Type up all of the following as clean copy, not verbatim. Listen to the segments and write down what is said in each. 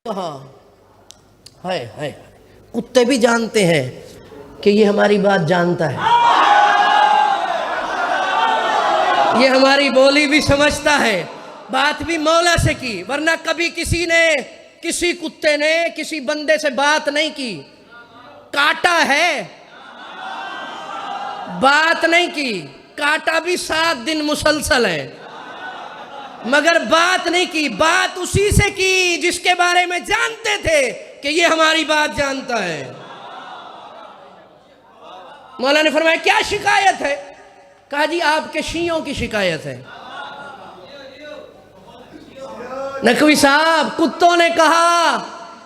हाँ है कुत्ते भी जानते हैं कि ये हमारी बात जानता है, ये हमारी बोली भी समझता है, बात भी मौला से की। वरना कभी किसी कुत्ते ने किसी बंदे से बात नहीं की, काटा है, बात नहीं की, काटा भी 7 दिन मुसलसल है, मगर बात नहीं की। बात उसी से की जिसके बारे में जानते थे कि ये हमारी बात जानता है। मौला ने फरमाया क्या शिकायत है? कहा जी आपके शियों की शिकायत है। नकवी साहब, कुत्तों ने कहा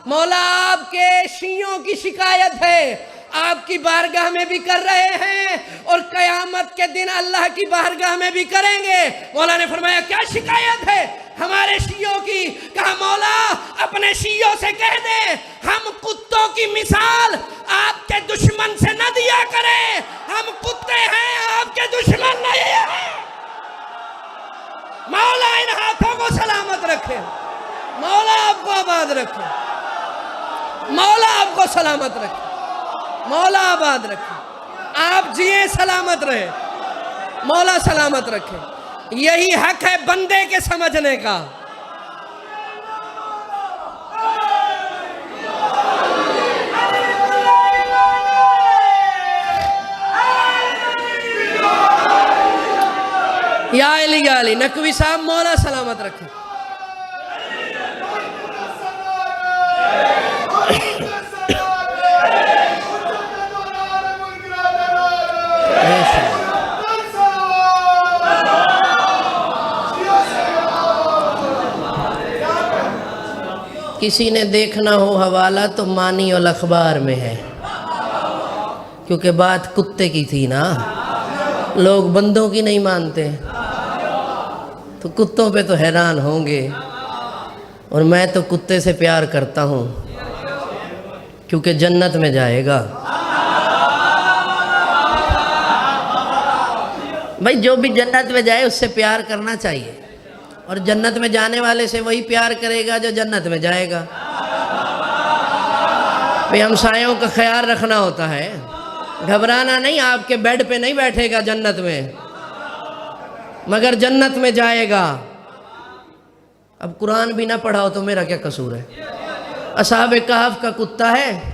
मौला आपके शियों की शिकायत है, आपकी बारगाह में भी कर रहे हैं और कयामत के दिन अल्लाह की बारगाह में भी करेंगे। मौला ने फरमाया क्या शिकायत है हमारे शियों की? कहा मौला अपने शियों से कह दे हम कुत्तों की मिसाल आपके दुश्मन से न दिया करें, हम कुत्ते हैं आपके दुश्मन नहीं है। मौला इन हाथों को सलामत रखे, मौला आपको आबाद रखे, मौला आपको सलामत रखे, मौला आबाद रखे, आप जिए सलामत रहे, मौला सलामत रखे। यही हक है बंदे के समझने का। या अली नकवी साहब, मौला सलामत रखे। किसी ने देखना हो हवाला तो मानी और अखबार में है, क्योंकि बात कुत्ते की थी ना, लोग बंदों की नहीं मानते तो कुत्तों पे तो हैरान होंगे। और मैं तो कुत्ते से प्यार करता हूँ क्योंकि जन्नत में जाएगा। भाई जो भी जन्नत में जाए उससे प्यार करना चाहिए, और जन्नत में जाने वाले से वही प्यार करेगा जो जन्नत में जाएगा। भाई हमसायों का ख्याल रखना होता है, घबराना नहीं, आपके बेड पे नहीं बैठेगा जन्नत में, मगर जन्नत में जाएगा। अब कुरान भी ना पढ़ाओ तो मेरा क्या कसूर है? असहाबे कहफ का कुत्ता है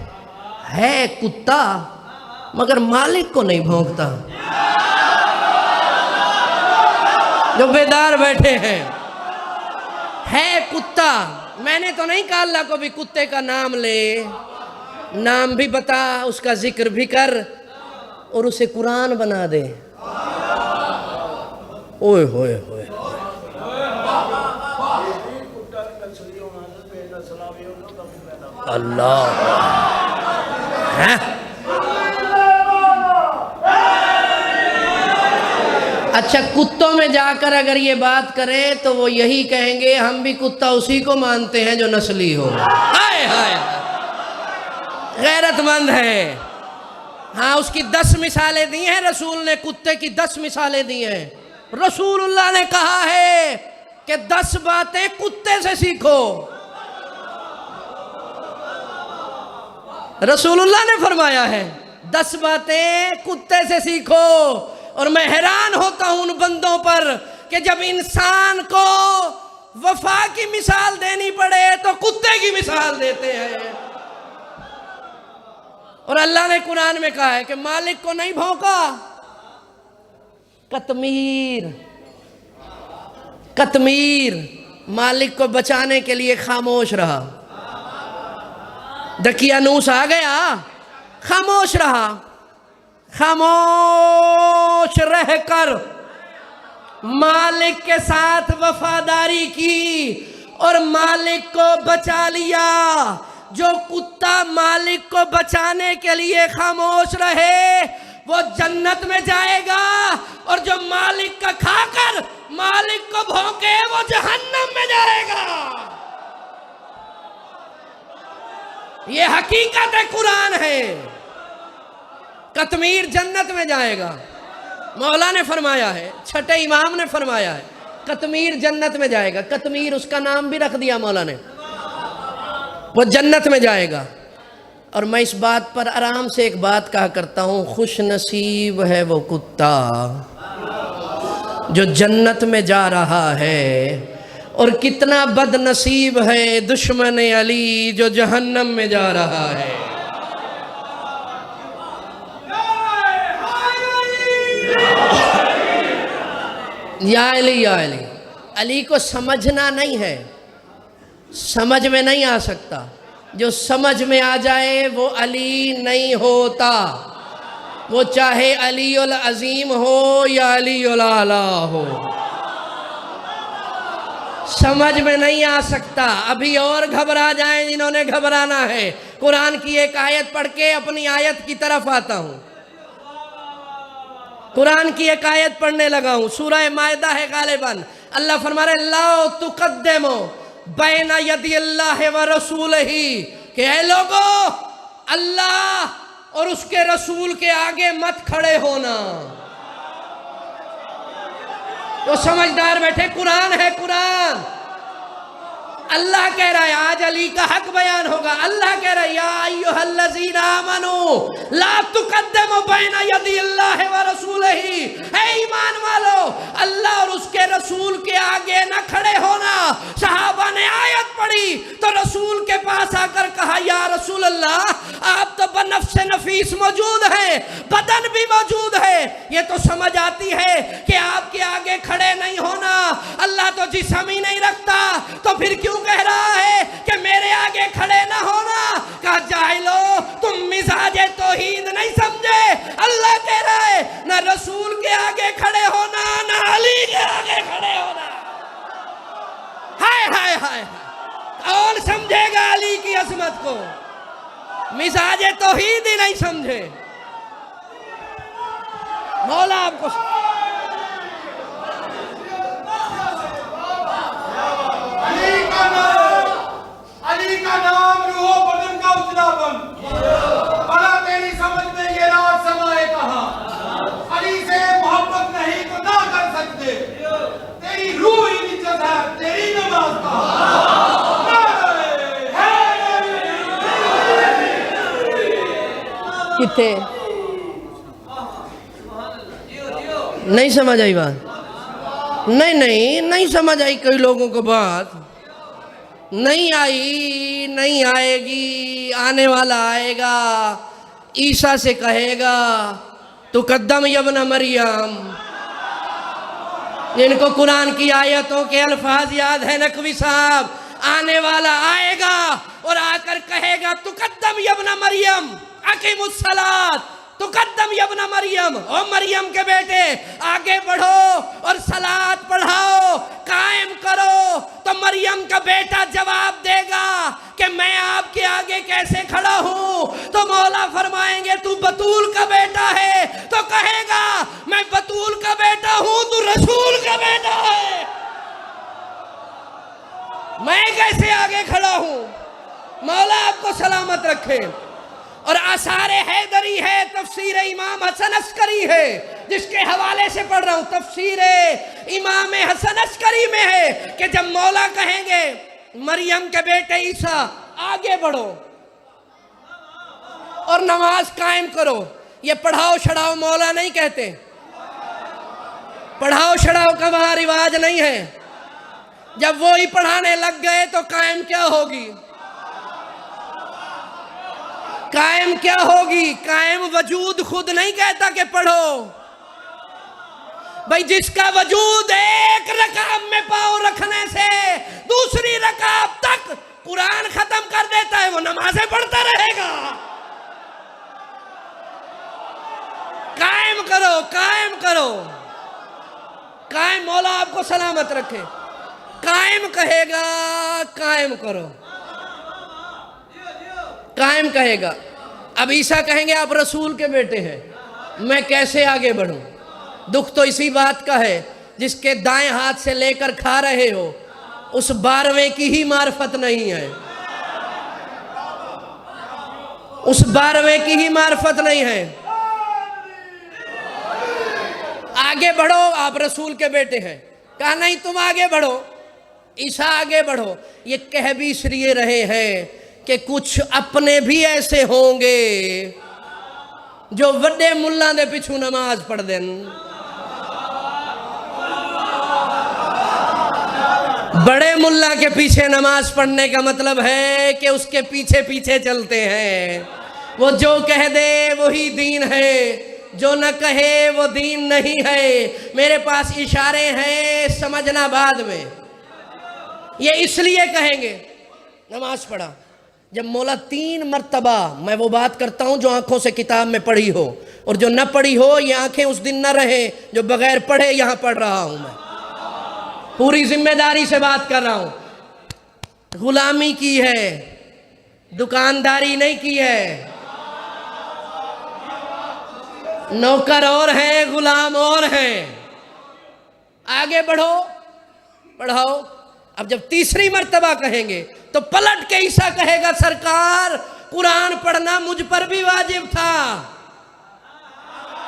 कुत्ता, मगर मालिक को नहीं भौंकता। जो बेदार बैठे हैं, है कुत्ता। मैंने तो नहीं कहा अल्लाह को भी कुत्ते का नाम ले, नाम भी बता, उसका जिक्र भी कर और उसे कुरान बना दे। ओए होए होए, अल्लाह है। अच्छा, कुत्तों में जाकर अगर ये बात करें तो वो यही कहेंगे हम भी कुत्ता उसी को मानते हैं जो नस्ली हो। हाय हाय, गैरतमंद है। हाँ, उसकी 10 मिसालें दी हैं रसूल ने, कुत्ते की 10 मिसालें दी हैं। रसूलुल्लाह ने कहा है कि 10 बातें कुत्ते से सीखो। रसूलुल्लाह ने फरमाया है 10 बातें कुत्ते से सीखो। और मैं हैरान होता हूं उन बंदों पर कि जब इंसान को वफा की मिसाल देनी पड़े तो कुत्ते की मिसाल देते हैं। और अल्लाह ने कुरान में कहा है कि मालिक को नहीं भौंका। कतमीर मालिक को बचाने के लिए खामोश रहा। दकियानूस आ गया, खामोश रहा। खामोश रहकर मालिक के साथ वफादारी की और मालिक को बचा लिया। जो कुत्ता मालिक को बचाने के लिए खामोश रहे वो जन्नत में जाएगा, और जो मालिक का खाकर मालिक को भौंके वो जहन्नम में जाएगा। ये हकीकत है, कुरान है। कतमीर जन्नत में जाएगा, मौला ने फरमाया है, छठे इमाम ने फरमाया है कतमीर जन्नत में जाएगा। कतमीर उसका नाम भी रख दिया मौला ने। वो जन्नत में जाएगा। और मैं इस बात पर आराम से एक बात कहा करता हूँ, खुश नसीब है वो कुत्ता जो जन्नत में जा रहा है, और कितना बदनसीब है दुश्मन अली जो जहन्नम में जा रहा है। या अली या अली। अली को समझना नहीं है, समझ में नहीं आ सकता। जो समझ में आ जाए वो अली नहीं होता, वो चाहे अली उल अजीम हो या अली उल आला हो, समझ में नहीं आ सकता। अभी और घबरा जाएं जिन्होंने घबराना है। कुरान की एक आयत पढ़ के अपनी आयत की तरफ आता हूं। कुरान की एक आयत पढ़ने लगा हूं, सूरह मायदा है गालिबन। अल्लाह फरमा रहे ला तुक़द्दिमू बैना यदी अल्लाह व रसूलिही, कि ऐ लोगों, अल्लाह और उसके रसूल के आगे मत खड़े होना। तो समझदार बैठे, कुरान है कुरान। अल्लाह कह रहा है, आज अली का हक बयान होगा। अल्लाह कह रहा है या अय्युहल्लज़ीना आमनू ला तुक़द्दिमू बैना यदी अल्लाह व रसूलिही, है ईमान वालो, अल्लाह और उसके रसूल के आगे न खड़े होना। सहाबा ने आयत पढ़ी तो रसूल के पास आकर कहा या रसूल अल्लाह, आप तो बनफ्स नफीस मौजूद है, बदन भी मौजूद है, ये तो समझ आती है कि आपके आगे खड़े नहीं होना। अल्लाह तो जिस्म ही नहीं रखता, तो फिर क्यों कह रहा है कि मेरे आगे खड़े ना होना? कहा जाहिलो, तुम मिजाज तौहीद नहीं समझे। अल्लाह कह रहा है ना रसूल के आगे खड़े होना, ना अली के आगे खड़े होना। हाय हाय हाय, कौन समझेगा अली की अजमत को? मिजाज तौहीद ही नहीं समझे। मौला आपको अली का नाम रूहो बदन का उजलापन, भला तेरी समझ में ये राज समाए कहाँ? अली से मोहब्बत नहीं तो ना कर सकते, तेरी रूह ही निज्जत है, तेरी नमाज कहाँ? कितने नहीं समझ आई बात? नहीं समझ आई। कई लोगों को बात नहीं आई, नहीं आएगी, आने वाला आएगा। ईसा से कहेगा तुक़द्दम यब्न मरियम। जिनको कुरान की आयतों के अल्फाज याद है नकवी साहब, आने वाला आएगा और आकर कहेगा तुक़द्दम यब्न मरियम अक़ीमुस्सलात, तुक़द्दम यब्न मरियम, ओ मरियम के बेटे आगे बढ़ो और सलात पढ़ाओ, कायम करो। तो मरियम का बेटा जवाब देगा कि मैं आपके आगे कैसे खड़ा हूं? तो मौला फरमाएंगे तू बतूल का बेटा है, तो कहेगा मैं बतूल का बेटा हूं, तू रसूल का बेटा है, मैं कैसे आगे खड़ा हूं? मौला आपको सलामत रखे। और आसार हैदरी है, तफसीर इमाम हसन अस्करी है, जिसके हवाले से पढ़ रहा हूं। तफसीर इमाम हसन अस्करी में है कि जब मौला कहेंगे मरियम के बेटे ईसा आगे बढ़ो और नमाज कायम करो, ये पढ़ाओ छड़ाओ मौला नहीं कहते। पढ़ाओ छड़ाओ का वहां रिवाज नहीं है। जब वो ही पढ़ाने लग गए तो कायम क्या होगी? कायम क्या होगी? कायम वजूद खुद नहीं कहता कि पढ़ो। भाई जिसका वजूद एक रकाब में पांव रखने से दूसरी रकाब तक कुरान खत्म कर देता है, वो नमाजें पढ़ता रहेगा। कायम करो, कायम करो, कायम। मौला आपको सलामत रखे। कायम कहेगा, कायम करो, कायम कहेगा। अब ईसा कहेंगे आप रसूल के बेटे हैं, मैं कैसे आगे बढ़ूं? दुख तो इसी बात का है, जिसके दाएं हाथ से लेकर खा रहे हो उस 12वें की ही मार्फत नहीं है, उस 12वें की ही मार्फत नहीं है। आगे बढ़ो, आप रसूल के बेटे हैं। कहा नहीं तुम आगे बढ़ो, ईसा आगे बढ़ो। ये कह भी इसलिए रहे हैं कि कुछ अपने भी ऐसे होंगे जो वड्डे मुल्ला दे पिछू नमाज पढ़ देन। बड़े मुल्ला के पीछे नमाज पढ़ने का मतलब है कि उसके पीछे पीछे चलते हैं। वो जो कह दे वही दीन है, जो न कहे वो दीन नहीं है। मेरे पास इशारे हैं, समझना बाद में। ये इसलिए कहेंगे नमाज पढ़ा जब मौला 3 मर्तबा, मैं वो बात करता हूँ जो आंखों से किताब में पढ़ी हो, और जो न पढ़ी हो ये आंखें उस दिन न रहे जो बगैर पढ़े यहाँ पढ़ रहा हूँ। मैं पूरी जिम्मेदारी से बात कर रहा हूँ। गुलामी की है, दुकानदारी नहीं की है। नौकर और हैं, गुलाम और हैं। आगे बढ़ो, बढ़ाओ। अब जब तीसरी मर्तबा कहेंगे तो पलट के ईसा कहेगा, सरकार कुरान पढ़ना मुझ पर भी वाजिब था,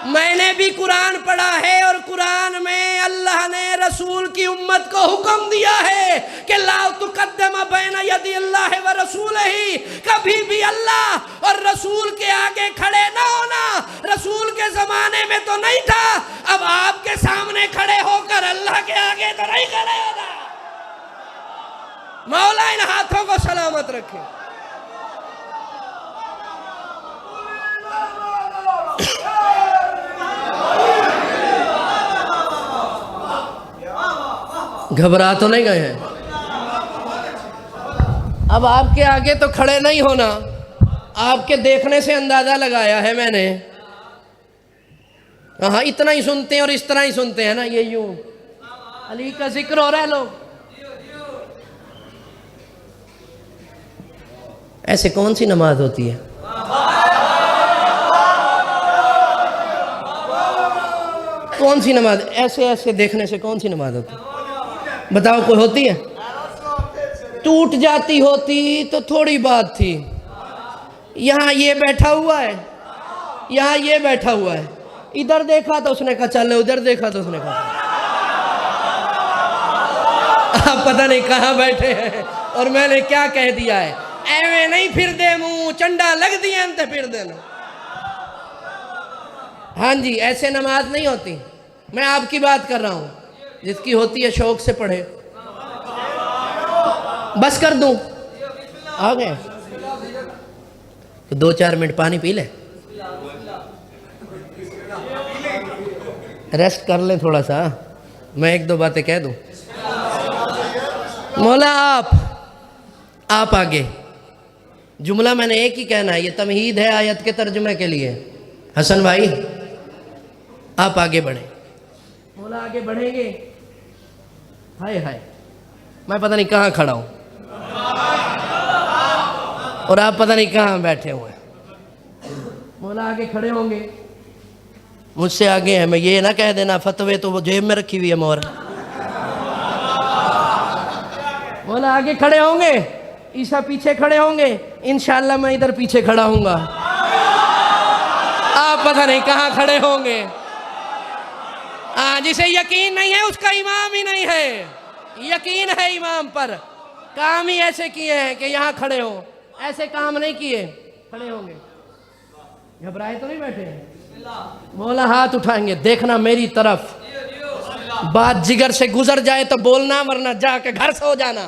मैंने भी कुरान पढ़ा है, और कुरान में अल्लाह ने रसूल की उम्मत को हुक्म दिया है कि ला तुक़द्दिम बैन यदी अल्लाह व रसूलिही, कभी भी अल्लाह और रसूल के आगे खड़े ना होना। रसूल के जमाने में तो नहीं था, अब आपके सामने खड़े होकर अल्लाह के आगे तो नहीं खड़े होना। मौला इन हाथों को सलामत रखे। घबरा तो नहीं गए हैं? अब आपके आगे तो खड़े नहीं होना, आपके देखने से अंदाजा लगाया है मैंने। हाँ, इतना ही सुनते हैं और इस तरह ही सुनते हैं ना, ये यूं अली का जिक्र हो रहा है। लोग ऐसे कौन सी नमाज होती है? कौन सी नमाज ऐसे ऐसे देखने से कौन सी नमाज होती है? बताओ, कोई होती है? टूट जाती होती तो थोड़ी बात थी। यहाँ ये बैठा हुआ है, यहाँ ये बैठा हुआ है, इधर देखा तो उसने कहा चल, उधर देखा तो उसने कहा। आप पता नहीं कहाँ बैठे हैं और मैंने क्या कह दिया है। एवे नहीं फिर दे मुंह, चंडा लग दिया अंत फिर देना। हाँ जी, ऐसे नमाज नहीं होती। मैं आपकी बात कर रहा हूँ, जिसकी होती है शौक से पढ़े। बस कर दूं? आ गए तो 2-4 मिनट पानी पी ले, रेस्ट कर ले थोड़ा सा। मैं 1-2 बातें कह दूं। मौला आप आगे। जुमला मैंने एक ही कहना है, ये तमहीद है आयत के तर्जुमे के लिए। हसन भाई आप आगे बढ़े। मौला आगे बढ़ेंगे। हाय हाय, मैं पता नहीं कहाँ खड़ा हूँ और आप पता नहीं कहाँ बैठे हुए हैं। मौला आगे खड़े होंगे, मुझसे आगे है। मैं ये ना कह देना फतवे तो वो जेब में रखी हुई है मोहर। मौला आगे खड़े होंगे, ईसा पीछे खड़े होंगे, इंशाअल्लाह मैं इधर पीछे खड़ा हूँगा। आप पता नहीं कहाँ खड़े होंगे। जिसे यकीन नहीं है उसका इमाम ही नहीं है। यकीन है इमाम पर, काम ही ऐसे किए हैं कि यहाँ खड़े हो। ऐसे काम नहीं किए, खड़े होंगे। घबराए तो नहीं बैठे हैं? मौला हाथ उठाएंगे, देखना मेरी तरफ। बात जिगर से गुजर जाए तो बोलना, वरना जाके घर सो जाना।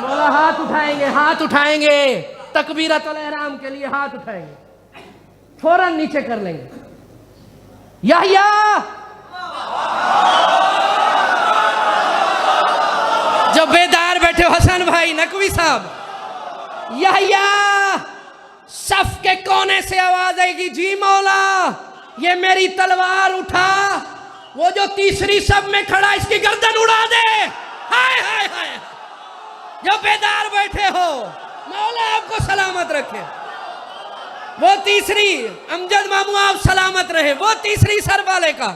मौला हाथ उठाएंगे, हाथ उठाएंगे तकबीरतुल इहराम के लिए। हाथ उठाएंगे, फौरन नीचे कर लेंगे। याहिया जो बेदार बैठे हो, हसन भाई, नकवी साहब, याहिया सफ के कोने से आवाज आएगी, जी मौला ये मेरी तलवार उठा, वो जो तीसरी सब में खड़ा इसकी गर्दन उड़ा दे। हाय हाय हाय, जो बेदार बैठे हो, मौला आपको सलामत रखे। वो तीसरी, अमजद मामू आप सलामत रहे। वो तीसरी सर वाले का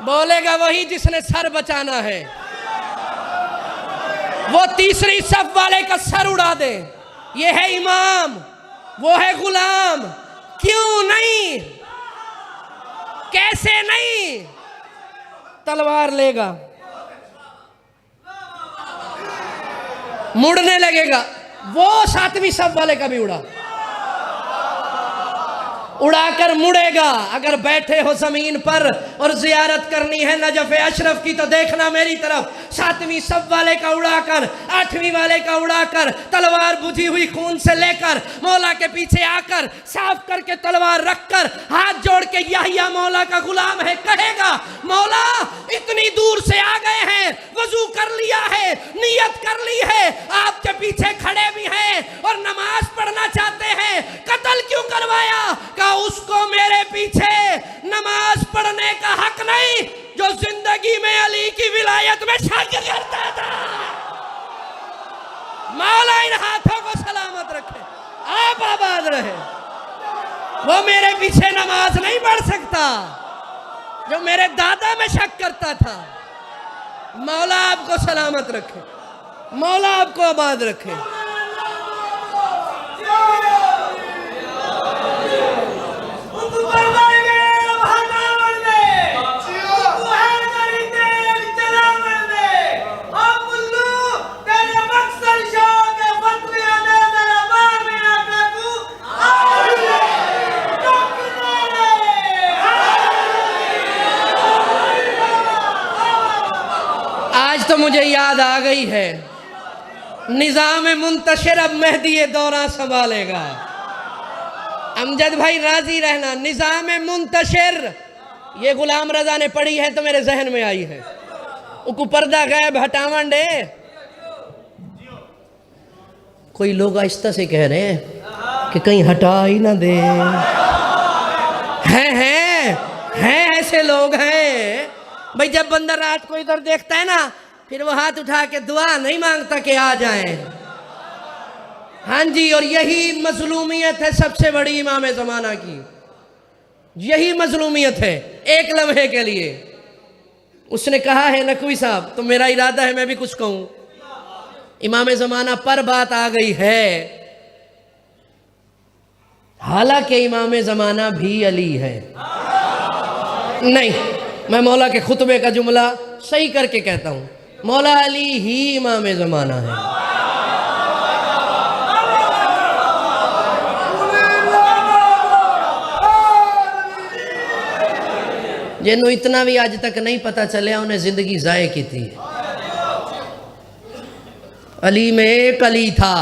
बोलेगा वही जिसने सर बचाना है। वो तीसरी सफ वाले का सर उड़ा दे। ये है इमाम, वो है गुलाम। क्यों नहीं, कैसे नहीं? तलवार लेगा, मुड़ने लगेगा। वो सातवीं सब वाले का भी उड़ाकर मुड़ेगा। अगर बैठे हो जमीन पर और जियारत करनी है नजफ अशरफ की तो देखना मेरी तरफ। सातवीं सब वाले का उड़ाकर, आठवीं वाले का उड़ाकर, तलवार बुझी हुई खून से लेकर मौला के पीछे आकर साफ करके तलवार रखकर हाथ जोड़ के याहिया मौला का गुलाम है कहेगा, मौला इतनी दूर से आ गए हैं, वजू कर लिया है, नियत कर ली है, आपके पीछे खड़े भी हैं और नमाज पढ़ना चाहते हैं, कत्ल क्यों करवाया? उसको मेरे पीछे नमाज पढ़ने का हक नहीं जो जिंदगी में अली की विलायत में शक करता था। मौला इन हाथों को सलामत रखे, आप आबाद रहे। वो मेरे पीछे नमाज नहीं पढ़ सकता जो मेरे दादा में शक करता था। मौला आपको सलामत रखे, मौला आपको आबाद रखे। आज तो मुझे याद आ गई है, निजाम मुंतशिर अब मेहदी दौरा संभालेगा। अमजद भाई राजी रहना, निजाम मुंतशिर ये गुलाम रजा ने पढ़ी है तो मेरे जहन में आई है। उकु पर्दा गायब हटावन दे। कोई लोग आहिस्ता से कह रहे हैं कि कहीं हटा ही ना दे। हैं ऐसे लोग हैं भाई, जब बंदा रात को इधर देखता है ना फिर वो हाथ उठा के दुआ नहीं मांगता कि आ जाए। हाँ जी, और यही मजलूमियत है सबसे बड़ी इमाम ज़माना की, यही मजलूमियत है एक लम्हे के लिए। उसने कहा है नकवी साहब, तो मेरा इरादा है मैं भी कुछ कहूं। इमाम ज़माना पर बात आ गई है, हालांकि इमाम ज़माना भी अली है। नहीं, मैं मौला के खुतबे का जुमला सही करके कहता हूं, मौला अली ही इमाम ज़माना है। जिन्हों इतना भी आज तक नहीं पता चलिया उन्हें जिंदगी ज़ाय की थी। अली में एक अली था,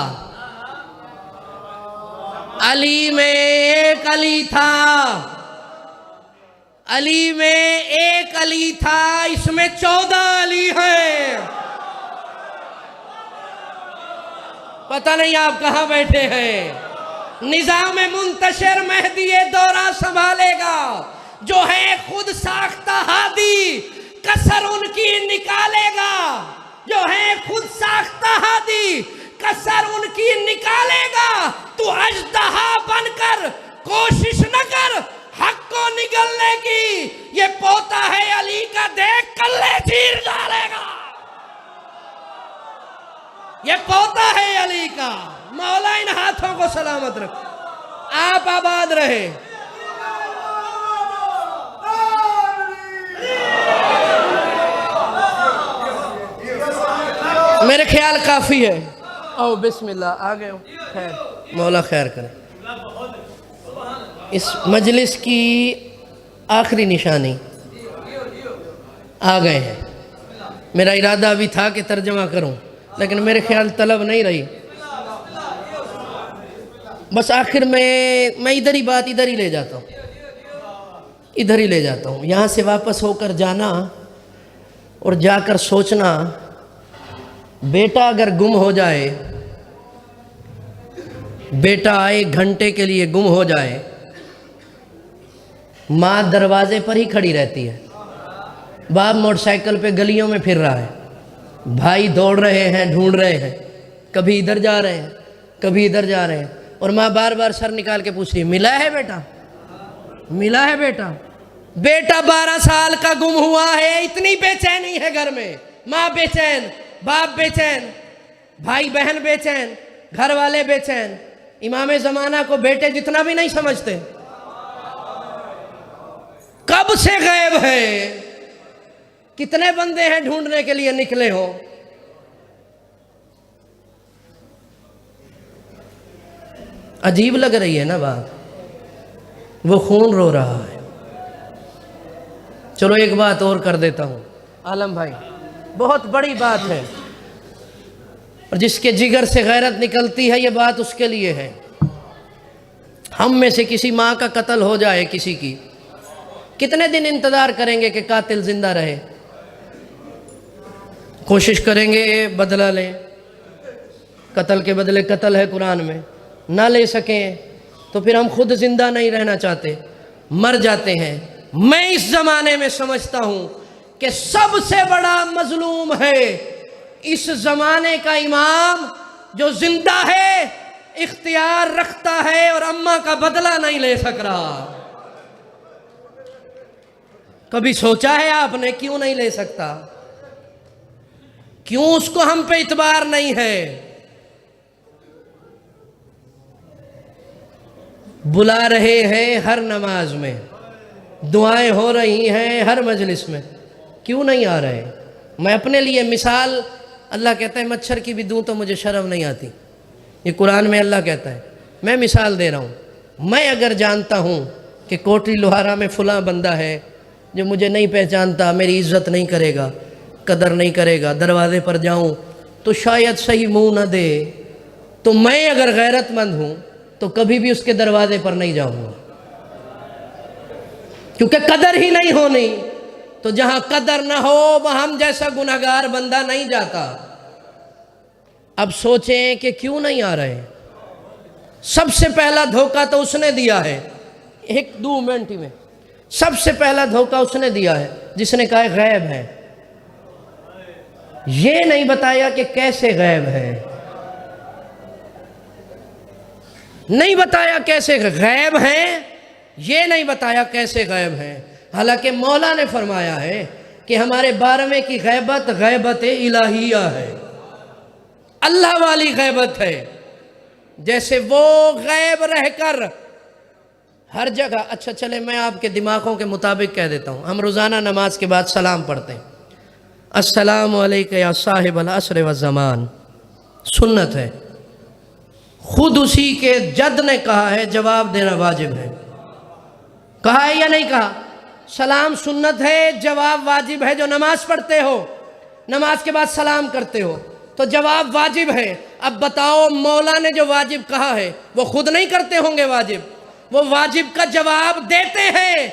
अली में एक अली था, अली में एक अली था, इसमें 14 अली हैं। पता नहीं आप कहां बैठे हैं। निजाम मुंतशिर मेहदी दौरा संभालेगा, जो है खुद साख्ता हादी कसर उनकी निकालेगा, जो है खुद साख्ता हादी कसर उनकी निकालेगा। तू अजदहा बनकर कोशिश न कर हक को निगलने की, ये पोता है अली का, देख कल्ले चीर डालेगा। ये पोता है अली का। मौला इन हाथों को सलामत रखे, आप आबाद रहे। मेरे ख्याल काफी है। ओ बिस्मिल्लाह, आ गए हो, खैर मौला खैर करे। इस मजलिस की आखिरी निशानी आ गए हैं। मेरा इरादा भी था कि तर्जमा करूं, लेकिन मेरे ख्याल तलब नहीं रही। बस आखिर में मैं इधर ही बात इधर ही ले जाता हूं, इधर ही ले जाता हूं। यहाँ से वापस होकर जाना और जाकर सोचना, बेटा अगर गुम हो जाए, बेटा 1 घंटे के लिए गुम हो जाए, माँ दरवाजे पर ही खड़ी रहती है, बाप मोटरसाइकिल पे गलियों में फिर रहा है, भाई दौड़ रहे हैं, ढूंढ रहे हैं, कभी इधर जा रहे हैं, कभी इधर जा रहे हैं, और माँ बार बार सर निकाल के पूछ रही है, मिला है बेटा, मिला है बेटा। बेटा 12 साल का गुम हुआ है, इतनी बेचैनी है घर में। माँ बेचैन, बाप बेचैन, भाई बहन बेचैन, घर वाले बेचैन। इमाम ज़माना को बेटे जितना भी नहीं समझते। कब से गायब है, कितने बंदे हैं ढूंढने के लिए निकले हो। अजीब लग रही है ना बात, वो खून रो रहा है। चलो एक बात और कर देता हूँ आलम भाई, बहुत बड़ी बात है, और जिसके जिगर से गैरत निकलती है ये बात उसके लिए है। हम में से किसी माँ का कत्ल हो जाए किसी की, कितने दिन इंतज़ार करेंगे कि कातिल जिंदा रहे? कोशिश करेंगे बदला लें, कत्ल के बदले कत्ल है कुरान में, ना ले सकें तो फिर हम खुद जिंदा नहीं रहना चाहते, मर जाते हैं। मैं इस ज़माने में समझता हूँ कि सबसे बड़ा मजलूम है इस ज़माने का इमाम जो जिंदा है, इख्तियार रखता है और अम्मा का बदला नहीं ले सक रहा। कभी सोचा है आपने क्यों नहीं ले सकता? क्यों उसको हम पे इतबार नहीं है? बुला रहे हैं हर नमाज में, दुआएं हो रही हैं हर मजलिस में, क्यों नहीं आ रहे? मैं अपने लिए मिसाल, अल्लाह कहता है मच्छर की भी दूं तो मुझे शर्म नहीं आती, ये कुरान में अल्लाह कहता है। मैं मिसाल दे रहा हूँ। मैं अगर जानता हूँ कि कोटरी लोहारा में फुला बंदा है जो मुझे नहीं पहचानता, मेरी इज्जत नहीं करेगा, कदर नहीं करेगा, दरवाजे पर जाऊँ तो शायद सही मुंह न दे, तो मैं अगर गैरतमंद हूँ तो कभी भी उसके दरवाजे पर नहीं जाऊँगा, क्योंकि कदर ही नहीं होनी। तो जहाँ कदर ना हो वहाँ हम जैसा गुनहगार बंदा नहीं जाता। अब सोचें कि क्यों नहीं आ रहे। सबसे पहला धोखा तो उसने दिया है, 1-2 मिनट में सबसे पहला धोखा उसने दिया है जिसने कहा गैब है। ये नहीं बताया कि कैसे गैब है, नहीं बताया कैसे गैब है, ये नहीं बताया कैसे गैब है। हालांकि मौला ने फरमाया है कि हमारे 12वें की गैबत गैबत इलाहिया है, अल्लाह वाली गैबत है। जैसे वो गैब रहकर हर जगह, अच्छा चले मैं आपके दिमागों के मुताबिक कह देता हूँ। हम रोज़ाना नमाज के बाद सलाम पढ़ते हैं, अस्सलामु अलैका या साहिबल असर व ज़मान, सुन्नत है। खुद उसी के जद ने कहा है जवाब देना वाजिब है। कहा है या नहीं कहा? सलाम सुन्नत है, जवाब वाजिब है। जो नमाज पढ़ते हो, नमाज के बाद सलाम करते हो तो जवाब वाजिब है। अब बताओ, मौला ने जो वाजिब कहा है वो खुद नहीं करते होंगे वाजिब, वो वाजिब का जवाब देते हैं।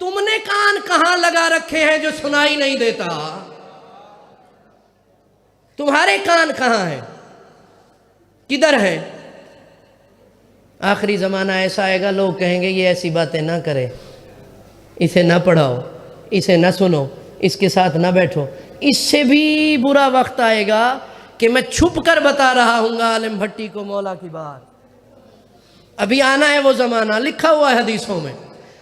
तुमने कान कहां लगा रखे हैं जो सुनाई नहीं देता? तुम्हारे कान कहां हैं, किधर है? आखिरी ज़माना ऐसा आएगा, लोग कहेंगे ये ऐसी बातें ना करे, इसे ना पढ़ाओ, इसे ना सुनो, इसके साथ ना बैठो। इससे भी बुरा वक्त आएगा कि मैं छुप कर बता रहा हूँ आलिम भट्टी को मौला की बात। अभी आना है वो ज़माना, लिखा हुआ है हदीसों में,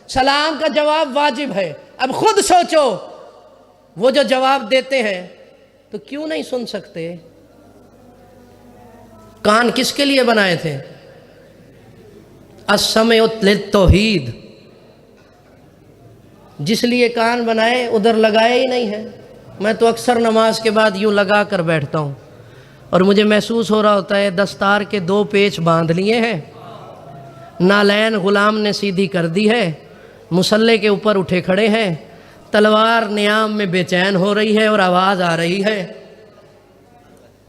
सलाम का जवाब वाजिब है। अब खुद सोचो, वो जो जवाब देते हैं तो क्यों नहीं सुन सकते? कान किसके लिए बनाए थे? अस्समेउत लित्तौहीद, जिस लिए कान बनाए उधर लगाए ही नहीं है। मैं तो अक्सर नमाज के बाद यूँ लगा कर बैठता हूँ और मुझे महसूस हो रहा होता है दस्तार के 2 पेच बांध लिए हैं, नालैन गुलाम ने सीधी कर दी है, मुसल्ले के ऊपर उठे खड़े हैं, तलवार नियाम में बेचैन हो रही है और आवाज़ आ रही है,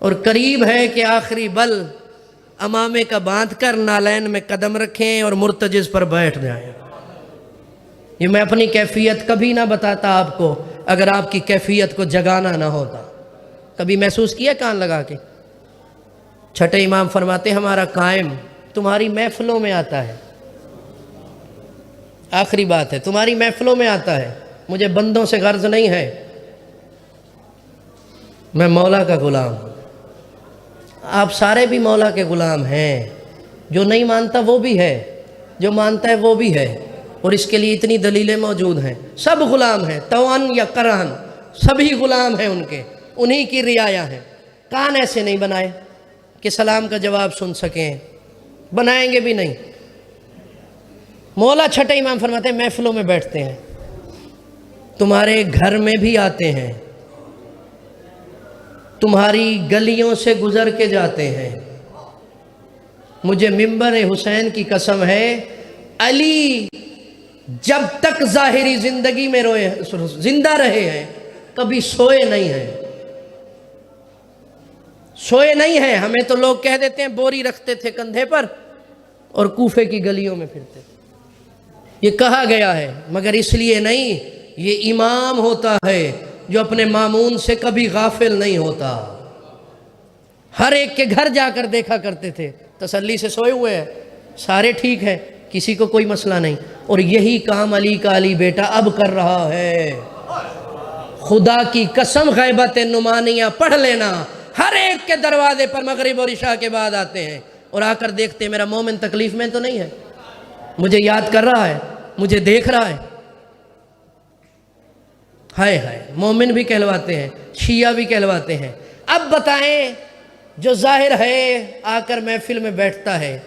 और करीब है कि आखिरी बल अमामे का बांध कर नालैन में कदम रखें और मुर्तजिज़ पर बैठ जाएं। ये मैं अपनी कैफियत कभी ना बताता आपको अगर आपकी कैफियत को जगाना ना होता। कभी महसूस किया कान लगा के? छठे इमाम फरमाते हमारा कायम तुम्हारी महफिलों में आता है। आखिरी बात है, तुम्हारी महफिलों में आता है। मुझे बंदों से गर्ज नहीं है, मैं मौला का गुलाम हूँ। आप सारे भी मौला के गुलाम हैं। जो नहीं मानता वो भी है, जो मानता है वो भी है, और इसके लिए इतनी दलीलें मौजूद हैं। सब गुलाम हैं, तवन या करहन, सभी गुलाम हैं उनके, उन्हीं की रियाया है। कान ऐसे नहीं बनाए कि सलाम का जवाब सुन सकें, बनाएंगे भी नहीं। मौला छठे इमाम फरमाते हैं महफिलों में बैठते हैं, तुम्हारे घर में भी आते हैं, तुम्हारी गलियों से गुजर के जाते हैं, मुझे मिंबर हुसैन की कसम है, अली जब तक जाहिरी जिंदगी में जिंदा रहे हैं कभी सोए नहीं हैं, सोए नहीं हैं। हमें तो लोग कह देते हैं बोरी रखते थे कंधे पर और कूफे की गलियों में फिरते थे, ये कहा गया है, मगर इसलिए नहीं, ये इमाम होता है जो अपने मामून से कभी गाफिल नहीं होता। हर एक के घर जाकर देखा करते थे, तसल्ली से सोए हुए हैं, सारे ठीक हैं, किसी को कोई मसला नहीं। और यही काम अली का अली बेटा अब कर रहा है। खुदा की कसम गैबत नुमानिया पढ़ लेना, हर एक के दरवाजे पर मगरिब और इशा के बाद आते हैं और आकर देखते हैं मेरा मोमिन तकलीफ में तो नहीं है, मुझे याद कर रहा है, मुझे देख रहा है। हाय हाय, मोमिन भी कहलवाते हैं, शिया भी कहलवाते हैं। अब बताएं, जो जाहिर है आकर महफिल में बैठता है,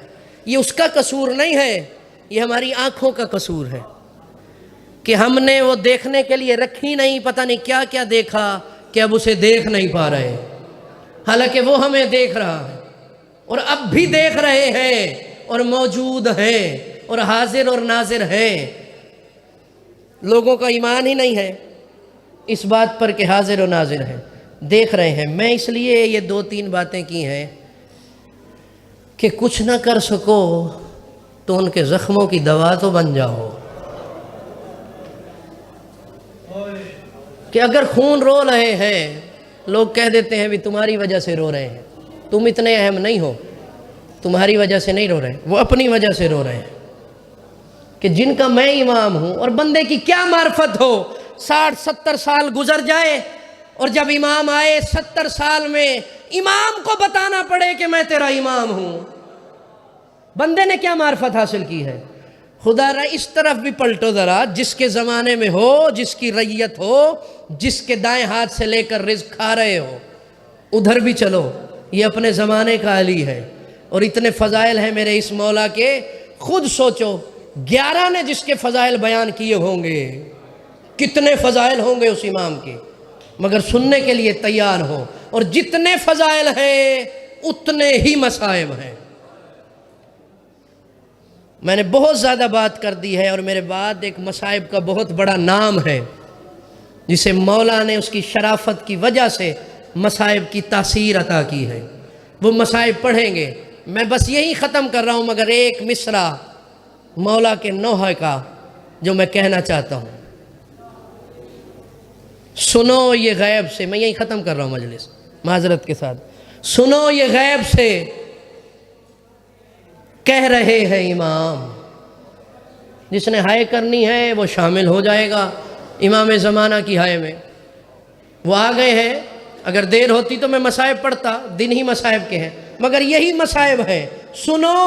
ये उसका कसूर नहीं है, ये हमारी आंखों का कसूर है कि हमने वो देखने के लिए रखी नहीं, पता नहीं क्या क्या देखा कि अब उसे देख नहीं पा रहे, हालांकि वो हमें देख रहा है और अब भी देख रहे हैं और मौजूद है और हाजिर और नाजिर है। लोगों का ईमान ही नहीं है इस बात पर कि हाजिर और नाजिर है, देख रहे हैं। मैं इसलिए ये 2-3 बातें की हैं कि कुछ ना कर सको तो उनके जख्मों की दवा तो बन जाओ, कि अगर खून रो रहे हैं, लोग कह देते हैं भी तुम्हारी वजह से रो रहे हैं, तुम इतने अहम नहीं हो, तुम्हारी वजह से नहीं रो रहे, वो अपनी वजह से रो रहे हैं कि जिनका मैं इमाम हूं। और बंदे की क्या मार्फत हो, 60-70 साल गुजर जाए और जब इमाम आए 70 साल में इमाम को बताना पड़े कि मैं तेरा इमाम हूं, बंदे ने क्या मार्फत हासिल की है। खुदा रा इस तरफ भी पलटो ज़रा, जिसके ज़माने में हो, जिसकी रैयत हो, जिसके दाएं हाथ से लेकर रिज़्क़ खा रहे हो, उधर भी चलो। ये अपने ज़माने का अली है और इतने फ़ज़ाइल हैं मेरे इस मौला के, खुद सोचो 11 ने जिसके फ़ज़ाइल बयान किए होंगे, कितने फ़ज़ाइल होंगे उस इमाम के, मगर सुनने के लिए तैयार हो। और जितने फ़ज़ाइल हैं उतने ही मसाइब हैं। मैंने बहुत ज़्यादा बात कर दी है और मेरे बाद एक मसाइब का बहुत बड़ा नाम है जिसे मौला ने उसकी शराफत की वजह से मसाइब की तासीर अता की है। वो मसाइब पढ़ेंगे, मैं बस यही ख़त्म कर रहा हूँ, मगर एक मिसरा मौला के नौहे का जो मैं कहना चाहता हूँ, सुनो ये गैब से। मैं यही ख़त्म कर रहा हूँ मजलिस माजरत के साथ। सुनो ये गैब से कह रहे हैं इमाम, जिसने हाय करनी है वो शामिल हो जाएगा इमाम ज़माना की हाय में। वो आ गए हैं, अगर देर होती तो मैं मसाइब पढ़ता, दिन ही मसाइब के हैं, मगर यही मसाइब है। सुनो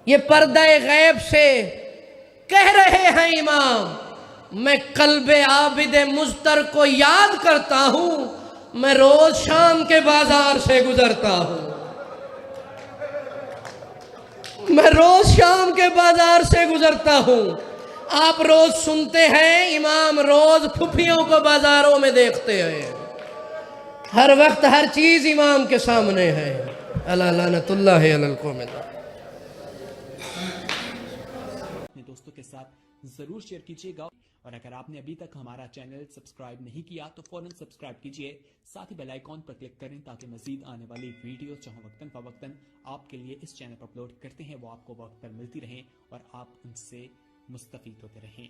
ये पर्दा गैब से कह रहे हैं इमाम, मैं कल्बे आबिद मुज़्तर को याद करता हूँ, मैं रोज शाम के बाजार से गुजरता हूँ, मैं रोज शाम के बाजार से गुजरता हूँ। आप रोज सुनते हैं, इमाम रोज फुफियों को बाजारों में देखते हैं, हर वक्त हर चीज इमाम के सामने है। अला लानतुल्लाह अलल कौम। अपने दोस्तों के साथ जरूर शेयर कीजिएगा और अगर आपने अभी तक हमारा चैनल सब्सक्राइब नहीं किया तो फौरन सब्सक्राइब कीजिए, साथ ही बेल आइकॉन पर क्लिक करें ताकि मजीद आने वाली वीडियो जो हम वक्तन फवक्तन आपके लिए इस चैनल पर अपलोड करते हैं वो आपको वक्त पर मिलती रहें और आप उनसे मुस्तफीद होते रहें।